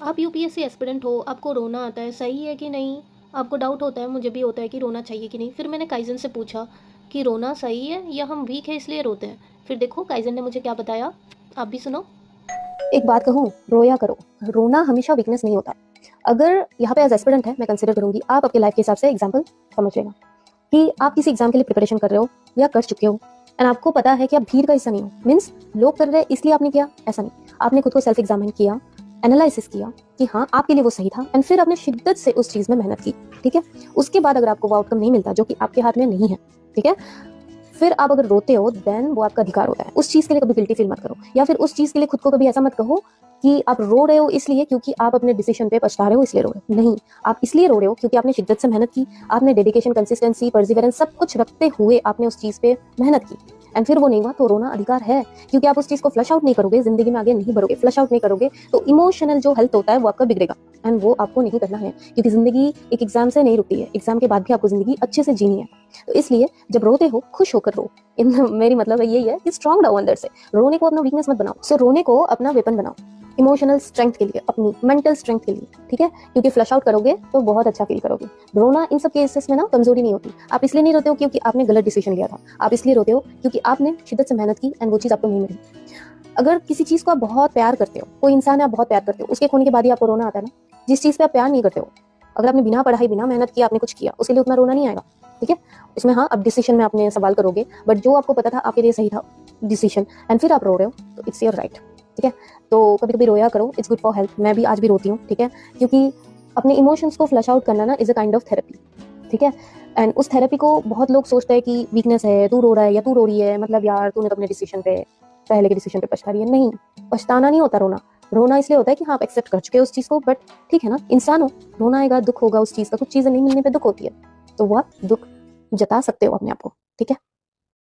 आप UPSC aspirant हो, आपको रोना आता है, सही है कि नहीं? आपको डाउट होता है, मुझे भी होता है कि रोना चाहिए कि नहीं। फिर मैंने काइज़न से पूछा कि रोना सही है या हम वीक हैं इसलिए रोते हैं? फिर देखो काइज़न ने मुझे क्या बताया, आप भी सुनो। एक बात कहूँ, रोया करो। रोना हमेशा वीकनेस नहीं होता। अगर यहाँ पे एज एस्पिरेंट है, मैं कंसिडर करूंगी, आप अपने लाइफ के हिसाब से एग्जाम्पल समझ लेना कि आप किसी एग्जाम के लिए प्रिपरेशन कर रहे हो या कर चुके हो, एंड आपको पता है कि आप भीड़ का हिस्सा नहीं हो। मीन्स लोग कर रहे हैं इसलिए आपने किया, ऐसा नहीं। आपने खुद को सेल्फ एग्जामिन किया, एनालिसिस किया कि हाँ आपके लिए वो सही था, एंड फिर आपने शिद्दत से उस चीज में मेहनत की। ठीक है, उसके बाद अगर आपको वो आउटकम नहीं मिलता जो कि आपके हाथ में नहीं है, ठीक है, फिर आप अगर रोते हो देन वो आपका अधिकार होता है। उस चीज के लिए कभी गिल्टी फील मत करो, या फिर उस चीज के लिए खुद को कभी ऐसा मत कहो कि आप रो रहे हो इसलिए क्योंकि आप अपने डिसीजन पे पछता रहे हो इसलिए रो रहे हो। नहीं, आप इसलिए रो रहे हो क्योंकि आपने शिद्दत से मेहनत की, आपने डेडिकेशन, कंसिस्टेंसी, परसिवरेंस सब कुछ रखते हुए आपने उस चीज पे मेहनत की, एंड फिर वो नहीं हुआ तो रोना अधिकार है। क्योंकि आप उस चीज को फ्लश आउट नहीं करोगे, जिंदगी में आगे नहीं बढ़ोगे, फ्लश आउट नहीं करोगे, तो इमोशनल जो हेल्थ होता है वो आपका बिगड़ेगा, एंड वो आपको नहीं करना है। क्योंकि जिंदगी एक एग्जाम से नहीं रुकती है, एग्जाम के बाद भी आपको जिंदगी अच्छे से जीनी है। तो इसलिए जब रोते हो खुश होकर रो। इन मेरी मतलब यही है कि स्ट्रांग रहो अंदर से, रोने को अपना वीकनेस मत बनाओ। सो रोने को अपना वेपन बनाओ, इमोशनल स्ट्रेंथ के लिए, अपनी मेंटल स्ट्रेंथ के लिए। ठीक है, क्योंकि फ्लश आउट करोगे तो बहुत अच्छा फील करोगे। रोना इन सब केसेस में ना कमजोरी नहीं होती। आप इसलिए नहीं रोते हो क्योंकि आपने गलत डिसीजन लिया था, आप इसलिए रोते हो क्योंकि आपने शिद्दत से मेहनत की एंड वो चीज आपको नहीं मिली। अगर किसी चीज को आप बहुत प्यार करते हो, कोई इंसान है आप बहुत प्यार करते हो, उसके खोने के बाद ही आपको रोना आता है ना। जिस चीज पे आप प्यार नहीं करते हो, अगर आपने बिना पढ़ाई बिना मेहनत किया आपने कुछ किया, उसके लिए उतना रोना नहीं आएगा। ठीक है, उसमें हाँ अब डिसीजन में आपने सवाल करोगे, बट जो आपको पता था आपके लिए सही था डिसीजन, एंड फिर आप रो रहे हो, तो इट्स योर राइट। ठीक है, तो कभी कभी रोया करो, इट्स गुड फॉर हेल्थ। मैं भी आज भी रोती हूँ, ठीक है, क्योंकि अपने इमोशंस को फ्लश आउट करना ना is a kind of therapy. ठीक है, एंड उस थेरेपी को बहुत लोग सोचते हैं कि वीकनेस है, तू रो रहा है या तू रो रही है, मतलब यार तूने तो अपने डिसीजन पे, पहले के डिसीजन पे पछता रही है। नहीं, पछताना नहीं होता रोना। रोना इसलिए होता है कि हाँ आप एक्सेप्ट कर चुके हो उस चीज को, बट ठीक है ना, इंसान हो, रोना आएगा, दुख होगा उस चीज का, कुछ चीजें नहीं मिलने पे दुख होती है, तो वो आप दुख जता सकते हो अपने आप को। ठीक है।